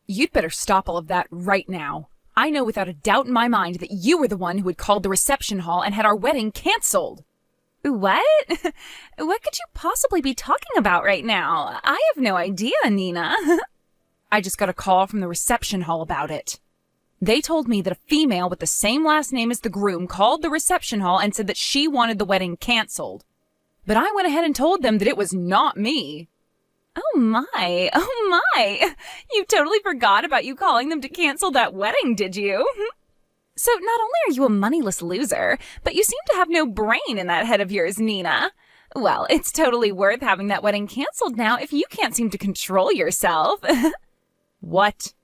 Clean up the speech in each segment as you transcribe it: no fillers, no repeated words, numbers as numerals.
You'd better stop all of that right now. I know without a doubt in my mind that you were the one who had called the reception hall and had our wedding canceled. What? What could you possibly be talking about right now? I have no idea, Nina. I just got a call from the reception hall about it. They told me that a female with the same last name as the groom called the reception hall and said that she wanted the wedding canceled. But I went ahead and told them that it was not me. Oh my. You totally forgot about you calling them to cancel that wedding, did you? So not only are you a moneyless loser, but you seem to have no brain in that head of yours, Nina. Well, it's totally worth having that wedding canceled now if you can't seem to control yourself. What?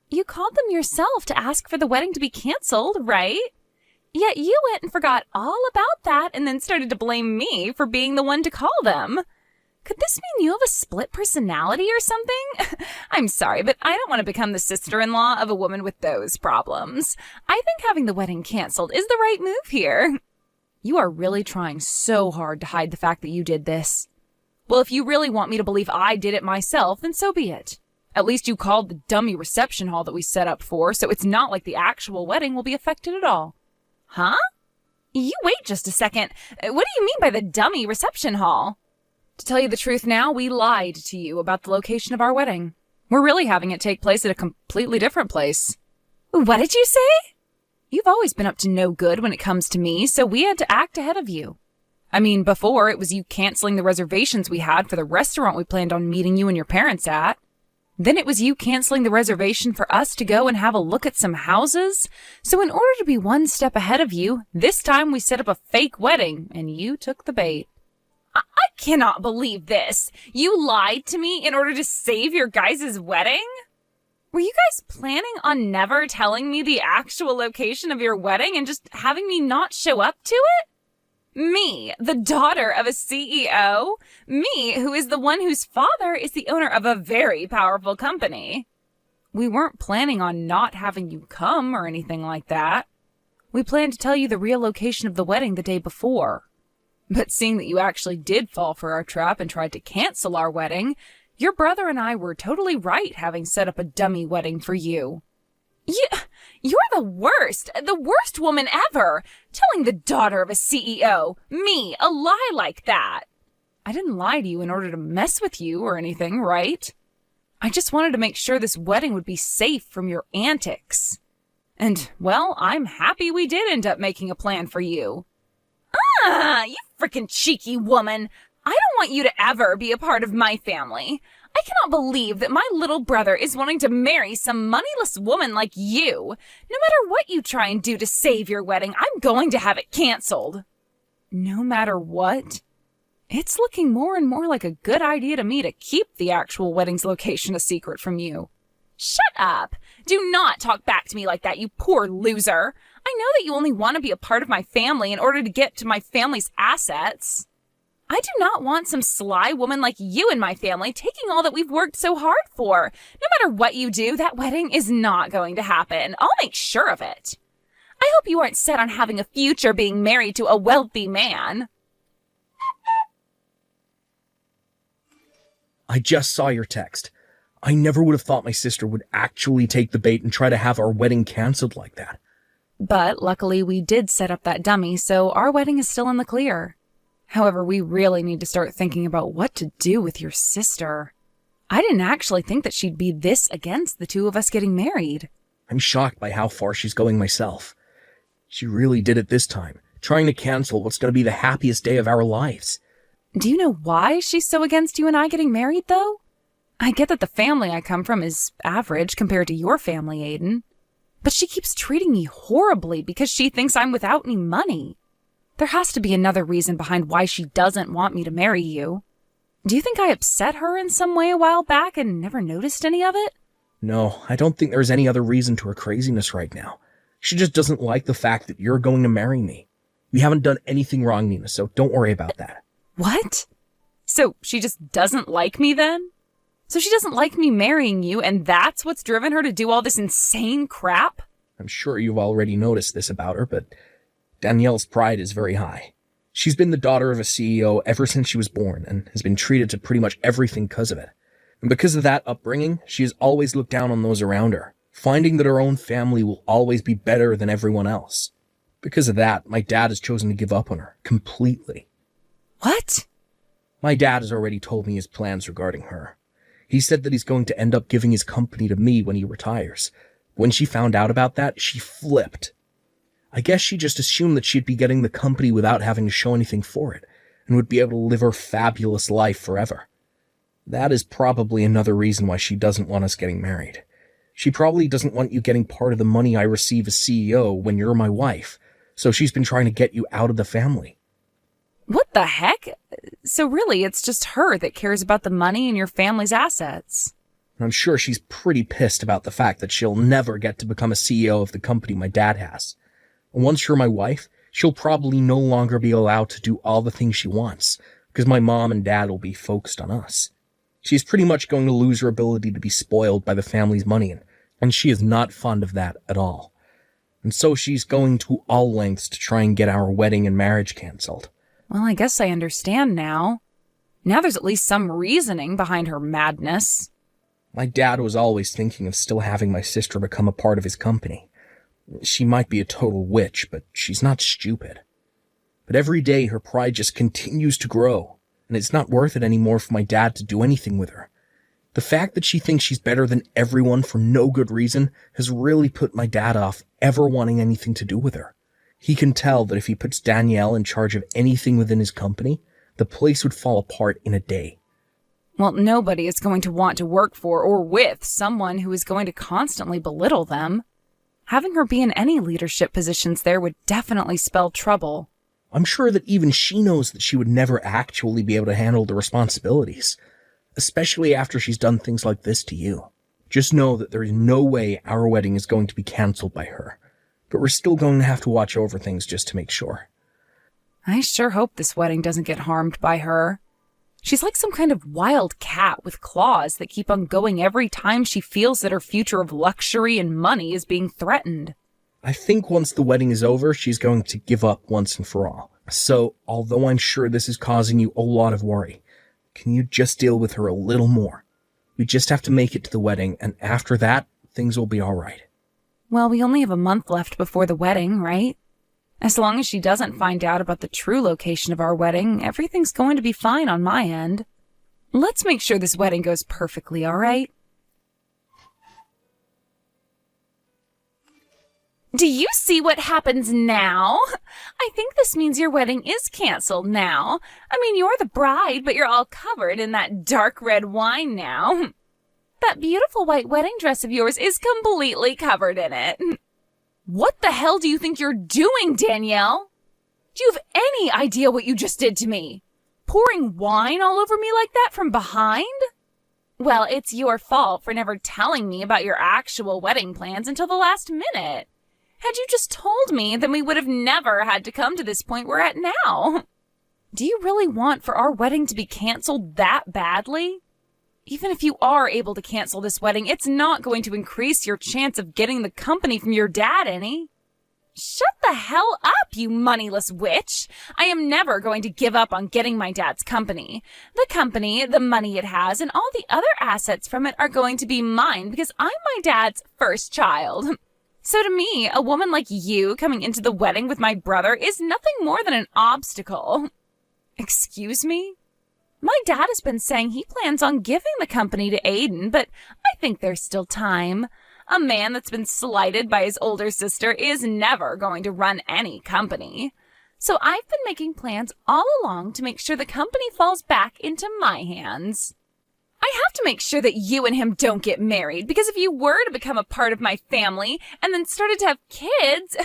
You called them yourself to ask for the wedding to be canceled, right? Yet you went and forgot all about that and then started to blame me for being the one to call them. Could this mean you have a split personality or something? I'm sorry, but I don't want to become the sister-in-law of a woman with those problems. I think having the wedding canceled is the right move here. You are really trying so hard to hide the fact that you did this. Well, if you really want me to believe I did it myself, then so be it. At least you called the dummy reception hall that we set up for, so it's not like the actual wedding will be affected at all. Huh? You wait just a second. What do you mean by the dummy reception hall? To tell you the truth now, we lied to you about the location of our wedding. We're really having it take place at a completely different place. What did you say? You've always been up to no good when it comes to me, so we had to act ahead of you. I mean, before, it was you canceling the reservations we had for the restaurant we planned on meeting you and your parents at. Then it was you canceling the reservation for us to go and have a look at some houses. So in order to be one step ahead of you, this time we set up a fake wedding, and you took the bait. I cannot believe this. You lied to me in order to save your guys' wedding? Were you guys planning on never telling me the actual location of your wedding and just having me not show up to it? Me, the daughter of a CEO? Me, who is the one whose father is the owner of a very powerful company? We weren't planning on not having you come or anything like that. We planned to tell you the real location of the wedding the day before. But seeing that you actually did fall for our trap and tried to cancel our wedding, your brother and I were totally right having set up a dummy wedding for you. You're the worst woman ever, telling the daughter of a CEO, me, a lie like that. I didn't lie to you in order to mess with you or anything, right? I just wanted to make sure this wedding would be safe from your antics. And, well, I'm happy we did end up making a plan for you. You frickin' cheeky woman. I don't want you to ever be a part of my family. I cannot believe that my little brother is wanting to marry some moneyless woman like you. No matter what you try and do to save your wedding, I'm going to have it canceled. No matter what? It's looking more and more like a good idea to me to keep the actual wedding's location a secret from you. Shut up. Do not talk back to me like that, you poor loser. I know that you only want to be a part of my family in order to get to my family's assets. I do not want some sly woman like you in my family taking all that we've worked so hard for. No matter what you do, that wedding is not going to happen. I'll make sure of it. I hope you aren't set on having a future being married to a wealthy man. I just saw your text. I never would have thought my sister would actually take the bait and try to have our wedding canceled like that. But luckily we did set up that dummy, so our wedding is still in the clear. However, we really need to start thinking about what to do with your sister. I didn't actually think that she'd be this against the two of us getting married. I'm shocked by how far she's going myself. She really did it this time, trying to cancel what's going to be the happiest day of our lives. Do you know why she's so against you and I getting married, though? I get that the family I come from is average compared to your family, Aiden. But she keeps treating me horribly because she thinks I'm without any money. There has to be another reason behind why she doesn't want me to marry you. Do you think I upset her in some way a while back and never noticed any of it? No, I don't think there's any other reason to her craziness right now. She just doesn't like the fact that you're going to marry me. We haven't done anything wrong, Nina, so don't worry about that. What? So she just doesn't like me then? So she doesn't like me marrying you, and that's what's driven her to do all this insane crap? I'm sure you've already noticed this about her, but Danielle's pride is very high. She's been the daughter of a CEO ever since she was born and has been treated to pretty much everything because of it. And because of that upbringing, she has always looked down on those around her, finding that her own family will always be better than everyone else. Because of that, my dad has chosen to give up on her completely. What? My dad has already told me his plans regarding her. He said that he's going to end up giving his company to me when he retires. When she found out about that, she flipped. I guess she just assumed that she'd be getting the company without having to show anything for it, and would be able to live her fabulous life forever. That is probably another reason why she doesn't want us getting married. She probably doesn't want you getting part of the money I receive as CEO when you're my wife, so she's been trying to get you out of the family. What the heck? So really, it's just her that cares about the money and your family's assets. I'm sure she's pretty pissed about the fact that she'll never get to become a CEO of the company my dad has. And once you're my wife, she'll probably no longer be allowed to do all the things she wants, because my mom and dad will be focused on us. She's pretty much going to lose her ability to be spoiled by the family's money, and she is not fond of that at all. And so she's going to all lengths to try and get our wedding and marriage cancelled. Well, I guess I understand now. Now there's at least some reasoning behind her madness. My dad was always thinking of still having my sister become a part of his company. She might be a total witch, but she's not stupid. But every day her pride just continues to grow, and it's not worth it anymore for my dad to do anything with her. The fact that she thinks she's better than everyone for no good reason has really put my dad off ever wanting anything to do with her. He can tell that if he puts Danielle in charge of anything within his company, the place would fall apart in a day. Well, nobody is going to want to work for or with someone who is going to constantly belittle them. Having her be in any leadership positions there would definitely spell trouble. I'm sure that even she knows that she would never actually be able to handle the responsibilities, especially after she's done things like this to you. Just know that there is no way our wedding is going to be cancelled by her, but we're still going to have to watch over things just to make sure. I sure hope this wedding doesn't get harmed by her. She's like some kind of wild cat with claws that keep on going every time she feels that her future of luxury and money is being threatened. I think once the wedding is over, she's going to give up once and for all. So, although I'm sure this is causing you a lot of worry, can you just deal with her a little more? We just have to make it to the wedding, and after that, things will be alright. Well, we only have a month left before the wedding, right? As long as she doesn't find out about the true location of our wedding, everything's going to be fine on my end. Let's make sure this wedding goes perfectly, all right? Do you see what happens now? I think this means your wedding is canceled now. I mean, you're the bride, but you're all covered in that dark red wine now. That beautiful white wedding dress of yours is completely covered in it. What the hell do you think you're doing, Danielle? Do you have any idea what you just did to me? Pouring wine all over me like that from behind? Well, it's your fault for never telling me about your actual wedding plans until the last minute. Had you just told me, then we would have never had to come to this point we're at now. Do you really want for our wedding to be canceled that badly? Even if you are able to cancel this wedding, it's not going to increase your chance of getting the company from your dad any. Shut the hell up, you moneyless witch. I am never going to give up on getting my dad's company. The company, the money it has, and all the other assets from it are going to be mine because I'm my dad's first child. So to me, a woman like you coming into the wedding with my brother is nothing more than an obstacle. Excuse me? My dad has been saying he plans on giving the company to Aiden, but I think there's still time. A man that's been slighted by his older sister is never going to run any company. So I've been making plans all along to make sure the company falls back into my hands. I have to make sure that you and him don't get married, because if you were to become a part of my family and then started to have kids,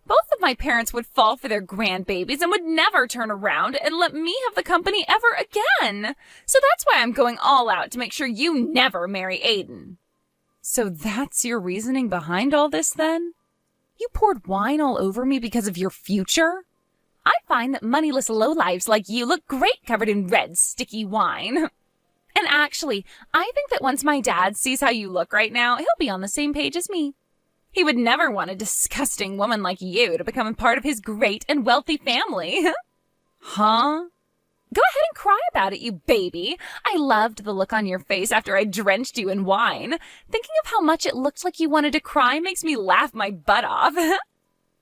both of my parents would fall for their grandbabies and would never turn around and let me have the company ever again. So that's why I'm going all out to make sure you never marry Aiden. So that's your reasoning behind all this then? You poured wine all over me because of your future? I find that moneyless lowlives like you look great covered in red, sticky wine. And actually, I think that once my dad sees how you look right now, he'll be on the same page as me. He would never want a disgusting woman like you to become a part of his great and wealthy family. Huh? Go ahead and cry about it, you baby. I loved the look on your face after I drenched you in wine. Thinking of how much it looked like you wanted to cry makes me laugh my butt off.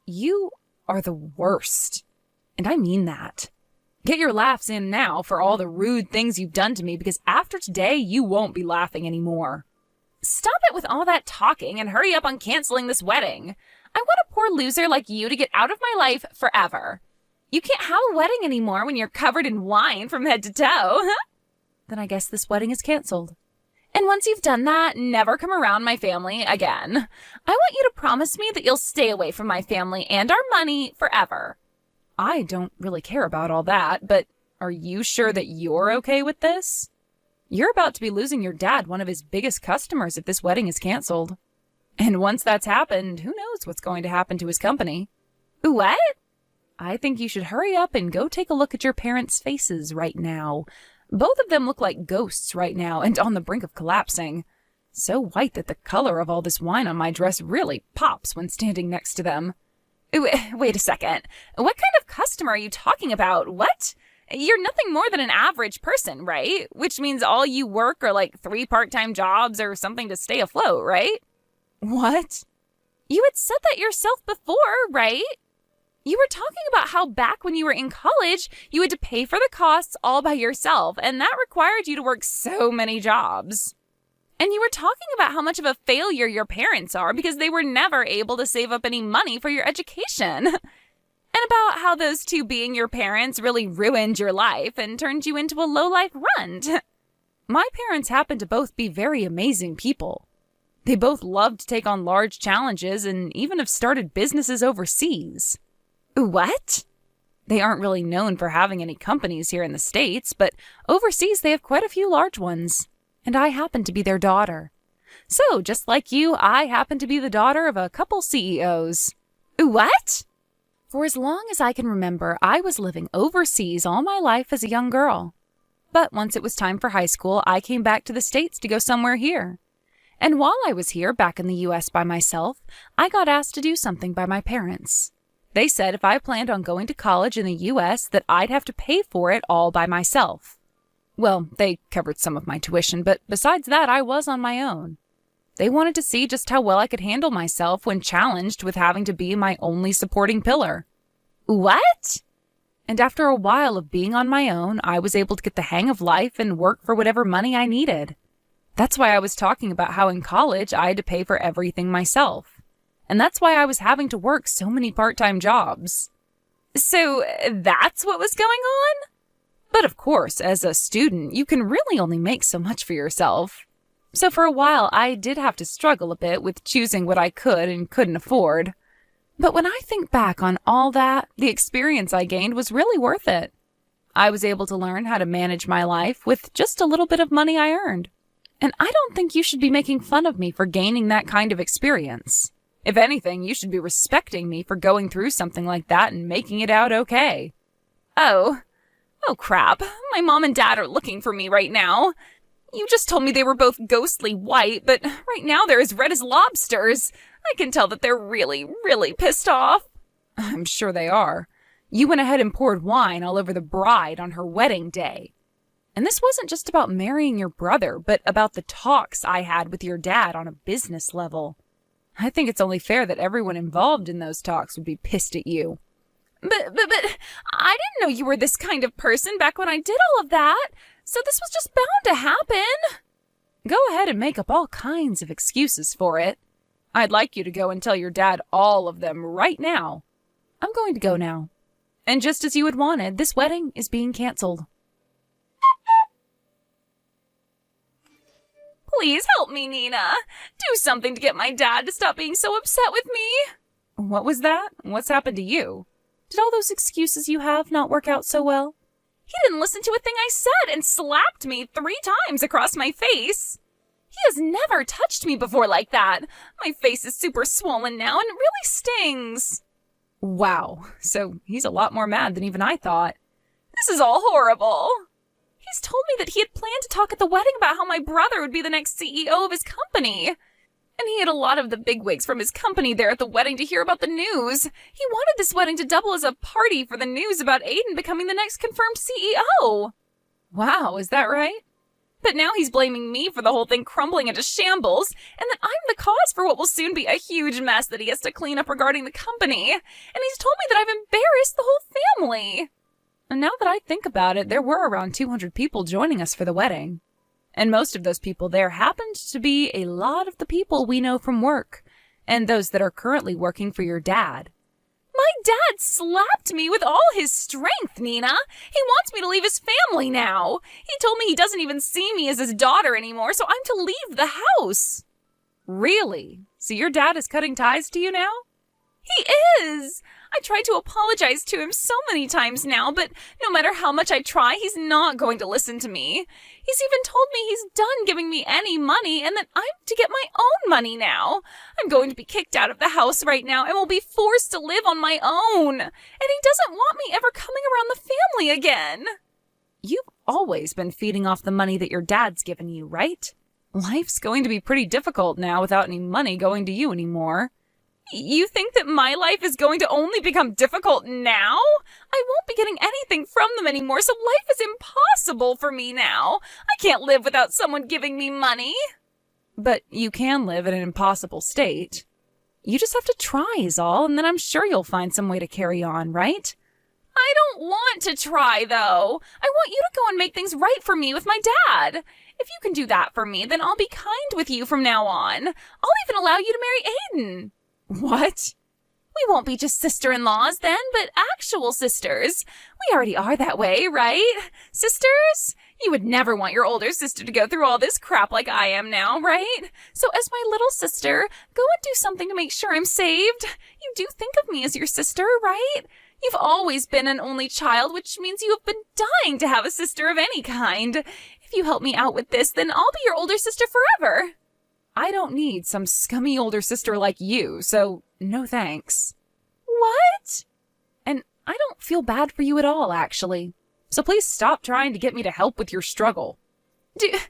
You are the worst. And I mean that. Get your laughs in now for all the rude things you've done to me, because after today, you won't be laughing anymore. Stop it with all that talking and hurry up on canceling this wedding. I want a poor loser like you to get out of my life forever. You can't have a wedding anymore when you're covered in wine from head to toe. Then I guess this wedding is canceled. And once you've done that, never come around my family again. I want you to promise me that you'll stay away from my family and our money forever. I don't really care about all that, but are you sure that you're okay with this? You're about to be losing your dad, one of his biggest customers, if this wedding is canceled. And once that's happened, who knows what's going to happen to his company? What? I think you should hurry up and go take a look at your parents' faces right now. Both of them look like ghosts right now and on the brink of collapsing. So white that the color of all this wine on my dress really pops when standing next to them. Wait a second. What kind of customer are you talking about? What? You're nothing more than an average person, right? Which means all you work are like 3 part-time jobs or something to stay afloat, right? What? You had said that yourself before, right? You were talking about how back when you were in college, you had to pay for the costs all by yourself, and that required you to work so many jobs. And you were talking about how much of a failure your parents are because they were never able to save up any money for your education. And about how those two being your parents really ruined your life and turned you into a low-life runt. My parents happen to both be very amazing people. They both love to take on large challenges and even have started businesses overseas. What? They aren't really known for having any companies here in the States, but overseas they have quite a few large ones. And I happen to be their daughter. So, just like you, I happen to be the daughter of a couple CEOs. What? For as long as I can remember, I was living overseas all my life as a young girl. But once it was time for high school, I came back to the States to go somewhere here. And while I was here, back in the U.S. by myself, I got asked to do something by my parents. They said if I planned on going to college in the U.S., that I'd have to pay for it all by myself. Well, they covered some of my tuition, but besides that, I was on my own. They wanted to see just how well I could handle myself when challenged with having to be my only supporting pillar. What? And after a while of being on my own, I was able to get the hang of life and work for whatever money I needed. That's why I was talking about how in college I had to pay for everything myself. And that's why I was having to work so many part-time jobs. So that's what was going on? But of course, as a student, you can really only make so much for yourself. So for a while, I did have to struggle a bit with choosing what I could and couldn't afford. But when I think back on all that, the experience I gained was really worth it. I was able to learn how to manage my life with just a little bit of money I earned. And I don't think you should be making fun of me for gaining that kind of experience. If anything, you should be respecting me for going through something like that and making it out okay. Oh crap. My mom and dad are looking for me right now. You just told me they were both ghostly white, but right now they're as red as lobsters. I can tell that they're really, really pissed off. I'm sure they are. You went ahead and poured wine all over the bride on her wedding day. And this wasn't just about marrying your brother, but about the talks I had with your dad on a business level. I think it's only fair that everyone involved in those talks would be pissed at you. But I didn't know you were this kind of person back when I did all of that, so this was just bound to happen. Go ahead and make up all kinds of excuses for it. I'd like you to go and tell your dad all of them right now. I'm going to go now. And just as you had wanted, this wedding is being canceled. Please help me, Nina. Do something to get my dad to stop being so upset with me. What was that? What's happened to you? Did all those excuses you have not work out so well? He didn't listen to a thing I said and slapped me 3 times across my face. He has never touched me before like that. My face is super swollen now and it really stings. Wow, so he's a lot more mad than even I thought. This is all horrible. He's told me that he had planned to talk at the wedding about how my brother would be the next CEO of his company. And he had a lot of the bigwigs from his company there at the wedding to hear about the news. He wanted this wedding to double as a party for the news about Aiden becoming the next confirmed CEO. Wow, is that right? But now he's blaming me for the whole thing crumbling into shambles, and that I'm the cause for what will soon be a huge mess that he has to clean up regarding the company. And he's told me that I've embarrassed the whole family. And now that I think about it, there were around 200 people joining us for the wedding. And most of those people there happened to be a lot of the people we know from work, and those that are currently working for your dad. My dad slapped me with all his strength, Nina. He wants me to leave his family now. He told me he doesn't even see me as his daughter anymore, so I'm to leave the house. Really? So your dad is cutting ties to you now? He is. I tried to apologize to him so many times now, but no matter how much I try, he's not going to listen to me. He's even told me he's done giving me any money and that I'm to get my own money now. I'm going to be kicked out of the house right now and will be forced to live on my own. And he doesn't want me ever coming around the family again. You've always been feeding off the money that your dad's given you, right? Life's going to be pretty difficult now without any money going to you anymore. You think that my life is going to only become difficult now? I won't be getting anything from them anymore, so life is impossible for me now. I can't live without someone giving me money. But you can live in an impossible state. You just have to try is all, and then I'm sure you'll find some way to carry on, right? I don't want to try, though. I want you to go and make things right for me with my dad. If you can do that for me, then I'll be kind with you from now on. I'll even allow you to marry Aiden. What? We won't be just sister-in-laws then, but actual sisters. We already are that way, right? Sisters? You would never want your older sister to go through all this crap like I am now, right? So as my little sister, go and do something to make sure I'm saved. You do think of me as your sister, right? You've always been an only child, which means you have been dying to have a sister of any kind. If you help me out with this, then I'll be your older sister forever. I don't need some scummy older sister like you, so no thanks. What? And I don't feel bad for you at all, actually. So please stop trying to get me to help with your struggle. Do you have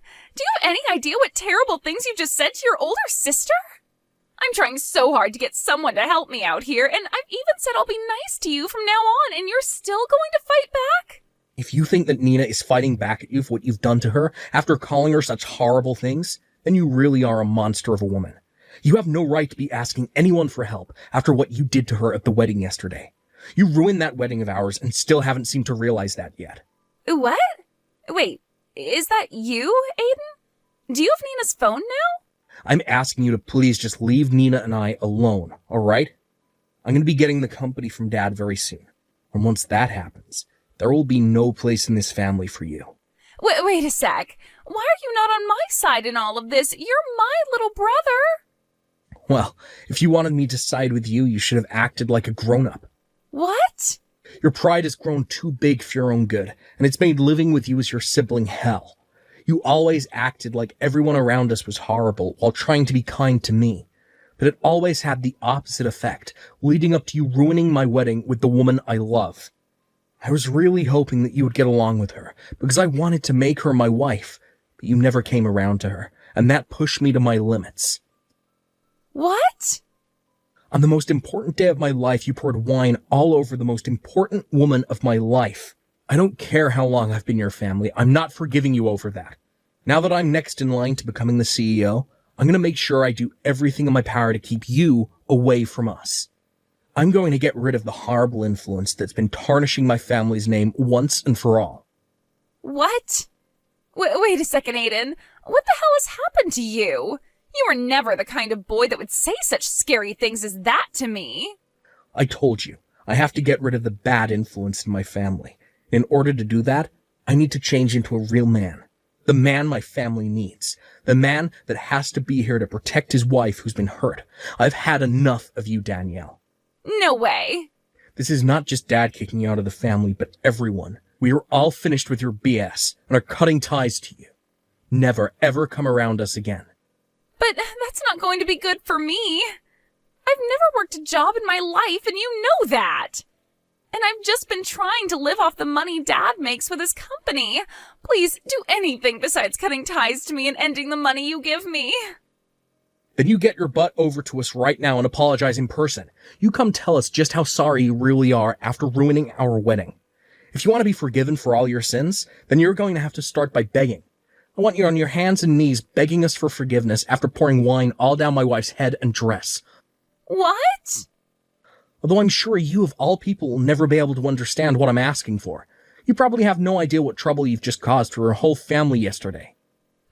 any idea what terrible things you just said to your older sister? I'm trying so hard to get someone to help me out here, and I've even said I'll be nice to you from now on, and you're still going to fight back? If you think that Nina is fighting back at you for what you've done to her after calling her such horrible things, then you really are a monster of a woman. You have no right to be asking anyone for help after what you did to her at the wedding yesterday. You ruined that wedding of ours and still haven't seemed to realize that yet. What? Wait, is that you, Aiden? Do you have Nina's phone now? I'm asking you to please just leave Nina and I alone, alright? I'm going to be getting the company from Dad very soon. And once that happens, there will be no place in this family for you. Wait a sec. Why are you not on my side in all of this? You're my little brother. Well, if you wanted me to side with you, you should have acted like a grown-up. What? Your pride has grown too big for your own good, and it's made living with you as your sibling hell. You always acted like everyone around us was horrible while trying to be kind to me. But it always had the opposite effect, leading up to you ruining my wedding with the woman I love. I was really hoping that you would get along with her, because I wanted to make her my wife, but you never came around to her, and that pushed me to my limits. What? On the most important day of my life, you poured wine all over the most important woman of my life. I don't care how long I've been your family, I'm not forgiving you over that. Now that I'm next in line to becoming the CEO, I'm going to make sure I do everything in my power to keep you away from us. I'm going to get rid of the horrible influence that's been tarnishing my family's name once and for all. What? Wait a second, Aiden. What the hell has happened to you? You were never the kind of boy that would say such scary things as that to me. I told you, I have to get rid of the bad influence in my family. In order to do that, I need to change into a real man. The man my family needs. The man that has to be here to protect his wife who's been hurt. I've had enough of you, Danielle. No way. This is not just Dad kicking you out of the family, but everyone. We are all finished with your BS and are cutting ties to you. Never, ever come around us again. But that's not going to be good for me. I've never worked a job in my life, and you know that. And I've just been trying to live off the money Dad makes with his company. Please do anything besides cutting ties to me and ending the money you give me. Then you get your butt over to us right now and apologize in person. You come tell us just how sorry you really are after ruining our wedding. If you want to be forgiven for all your sins, then you're going to have to start by begging. I want you on your hands and knees begging us for forgiveness after pouring wine all down my wife's head and dress. What? Although I'm sure you of all people will never be able to understand what I'm asking for. You probably have no idea what trouble you've just caused for her whole family yesterday.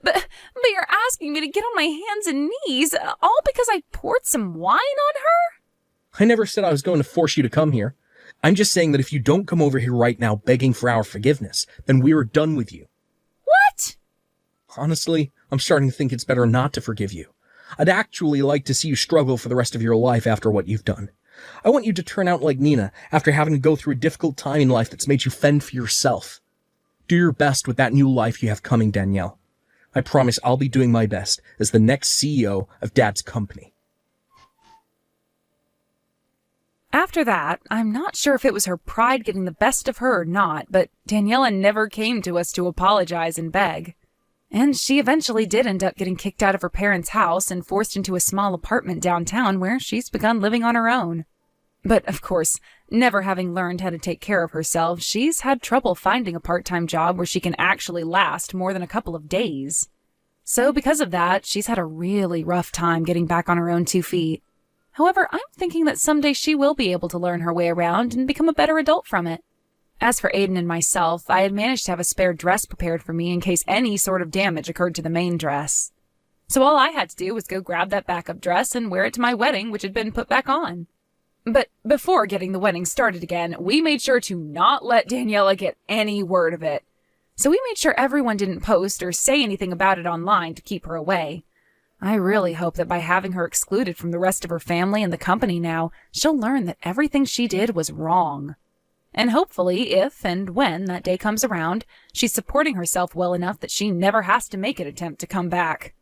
But you're asking me to get on my hands and knees, all because I poured some wine on her? I never said I was going to force you to come here. I'm just saying that if you don't come over here right now begging for our forgiveness, then we are done with you. What? Honestly, I'm starting to think it's better not to forgive you. I'd actually like to see you struggle for the rest of your life after what you've done. I want you to turn out like Nina after having to go through a difficult time in life that's made you fend for yourself. Do your best with that new life you have coming, Danielle. I promise I'll be doing my best as the next CEO of Dad's company. After that, I'm not sure if it was her pride getting the best of her or not, but Daniela never came to us to apologize and beg. And she eventually did end up getting kicked out of her parents' house and forced into a small apartment downtown where she's begun living on her own. But, of course, never having learned how to take care of herself, she's had trouble finding a part-time job where she can actually last more than a couple of days. So because of that, she's had a really rough time getting back on her own 2 feet. However, I'm thinking that someday she will be able to learn her way around and become a better adult from it. As for Aiden and myself, I had managed to have a spare dress prepared for me in case any sort of damage occurred to the main dress. So all I had to do was go grab that backup dress and wear it to my wedding, which had been put back on. But before getting the wedding started again, we made sure to not let Daniela get any word of it. So we made sure everyone didn't post or say anything about it online to keep her away. I really hope that by having her excluded from the rest of her family and the company now, she'll learn that everything she did was wrong. And hopefully, if and when that day comes around, she's supporting herself well enough that she never has to make an attempt to come back.